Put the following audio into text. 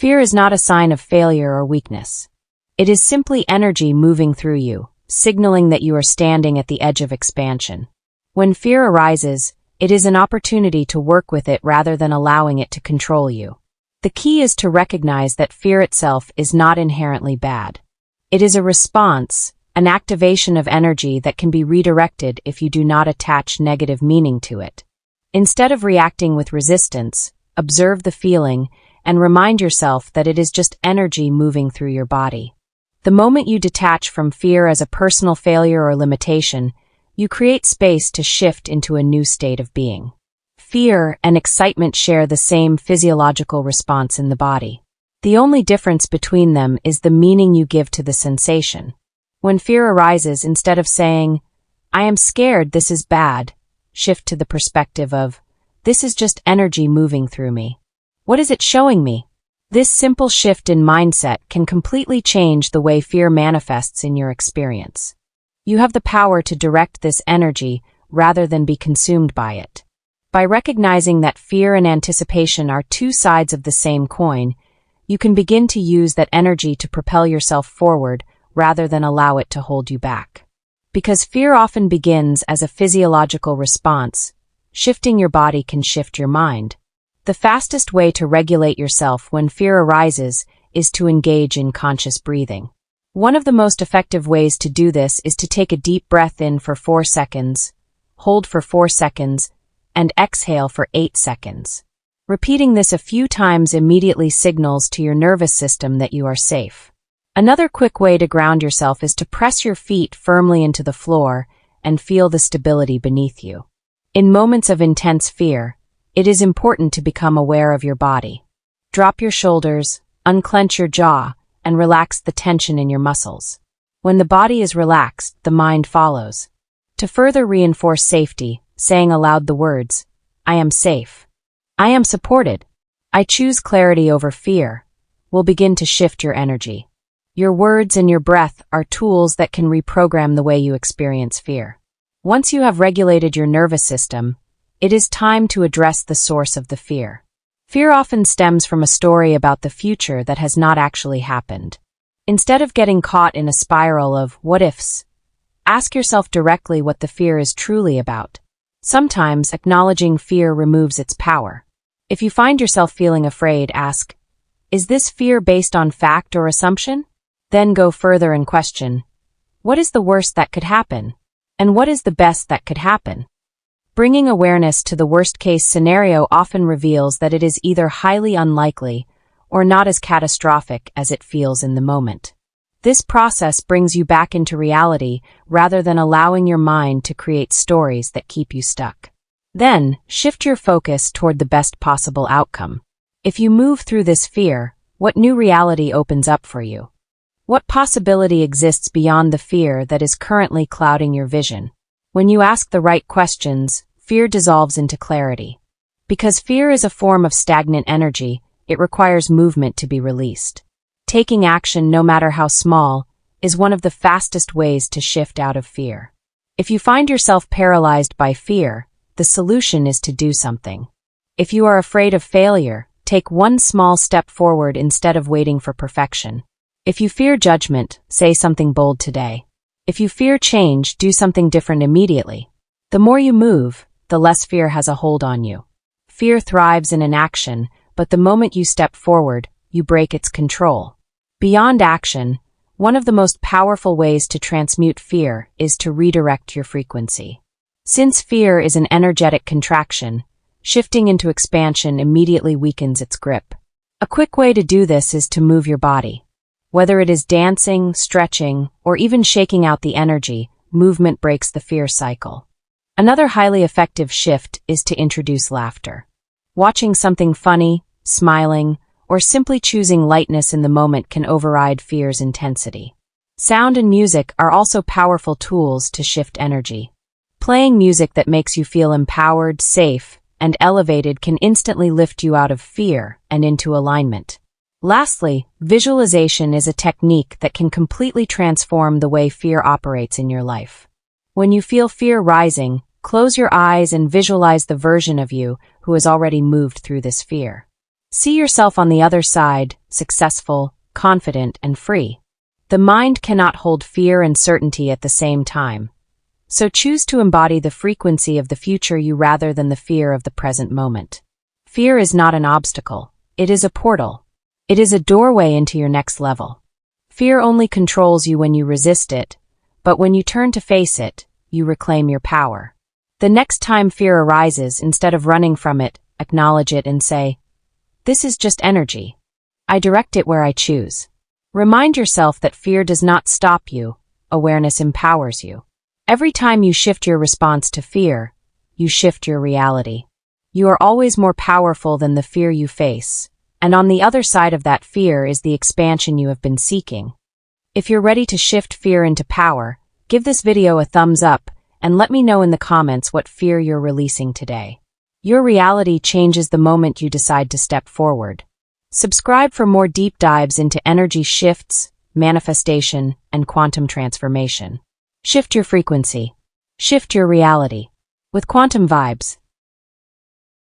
Fear is not a sign of failure or weakness. It is simply energy moving through you, signaling that you are standing at the edge of expansion. When fear arises, it is an opportunity to work with it rather than allowing it to control you. The key is to recognize that fear itself is not inherently bad. It is a response, an activation of energy that can be redirected if you do not attach negative meaning to it. Instead of reacting with resistance, observe the feeling and remind yourself that it is just energy moving through your body. The moment you detach from fear as a personal failure or limitation, you create space to shift into a new state of being. Fear and excitement share the same physiological response in the body. The only difference between them is the meaning you give to the sensation. When fear arises, instead of saying, "I am scared, this is bad," shift to the perspective of, "This is just energy moving through me. What is it showing me?" This simple shift in mindset can completely change the way fear manifests in your experience. You have the power to direct this energy rather than be consumed by it. By recognizing that fear and anticipation are two sides of the same coin, you can begin to use that energy to propel yourself forward rather than allow it to hold you back. Because fear often begins as a physiological response, shifting your body can shift your mind. The fastest way to regulate yourself when fear arises is to engage in conscious breathing. One of the most effective ways to do this is to take a deep breath in for 4 seconds, hold for 4 seconds, and exhale for 8 seconds. Repeating this a few times immediately signals to your nervous system that you are safe. Another quick way to ground yourself is to press your feet firmly into the floor and feel the stability beneath you. In moments of intense fear, it is important to become aware of your body. Drop your shoulders, unclench your jaw, and relax the tension in your muscles. When the body is relaxed, the mind follows. To further reinforce safety, saying aloud the words, "I am safe. I am supported. I choose clarity over fear," will begin to shift your energy. Your words and your breath are tools that can reprogram the way you experience fear. Once you have regulated your nervous system, it is time to address the source of the fear. Fear often stems from a story about the future that has not actually happened. Instead of getting caught in a spiral of what-ifs, ask yourself directly what the fear is truly about. Sometimes acknowledging fear removes its power. If you find yourself feeling afraid, ask, "Is this fear based on fact or assumption?" Then go further and question, "What is the worst that could happen? And what is the best that could happen?" Bringing awareness to the worst-case scenario often reveals that it is either highly unlikely or not as catastrophic as it feels in the moment. This process brings you back into reality rather than allowing your mind to create stories that keep you stuck. Then, shift your focus toward the best possible outcome. If you move through this fear, what new reality opens up for you? What possibility exists beyond the fear that is currently clouding your vision? When you ask the right questions, fear dissolves into clarity. Because fear is a form of stagnant energy, it requires movement to be released. Taking action, no matter how small, is one of the fastest ways to shift out of fear. If you find yourself paralyzed by fear, the solution is to do something. If you are afraid of failure, take one small step forward instead of waiting for perfection. If you fear judgment, say something bold today. If you fear change, do something different immediately. The more you move, the less fear has a hold on you. Fear thrives in inaction, but the moment you step forward, you break its control. Beyond action, one of the most powerful ways to transmute fear is to redirect your frequency. Since fear is an energetic contraction, shifting into expansion immediately weakens its grip. A quick way to do this is to move your body. Whether it is dancing, stretching, or even shaking out the energy, movement breaks the fear cycle. Another highly effective shift is to introduce laughter. Watching something funny, smiling, or simply choosing lightness in the moment can override fear's intensity. Sound and music are also powerful tools to shift energy. Playing music that makes you feel empowered, safe, and elevated can instantly lift you out of fear and into alignment. Lastly, visualization is a technique that can completely transform the way fear operates in your life. When you feel fear rising, close your eyes and visualize the version of you who has already moved through this fear. See yourself on the other side, successful, confident, and free. The mind cannot hold fear and certainty at the same time. So choose to embody the frequency of the future you rather than the fear of the present moment. Fear is not an obstacle. It is a portal. It is a doorway into your next level. Fear only controls you when you resist it, but when you turn to face it, you reclaim your power. The next time fear arises, instead of running from it, acknowledge it and say, "This is just energy. I direct it where I choose." Remind yourself that fear does not stop you, awareness empowers you. Every time you shift your response to fear, you shift your reality. You are always more powerful than the fear you face, and on the other side of that fear is the expansion you have been seeking. If you're ready to shift fear into power, give this video a thumbs up and let me know in the comments what fear you're releasing today. Your reality changes the moment you decide to step forward. Subscribe for more deep dives into energy shifts, manifestation, and quantum transformation. Shift your frequency. Shift your reality. With Quantum Vibes,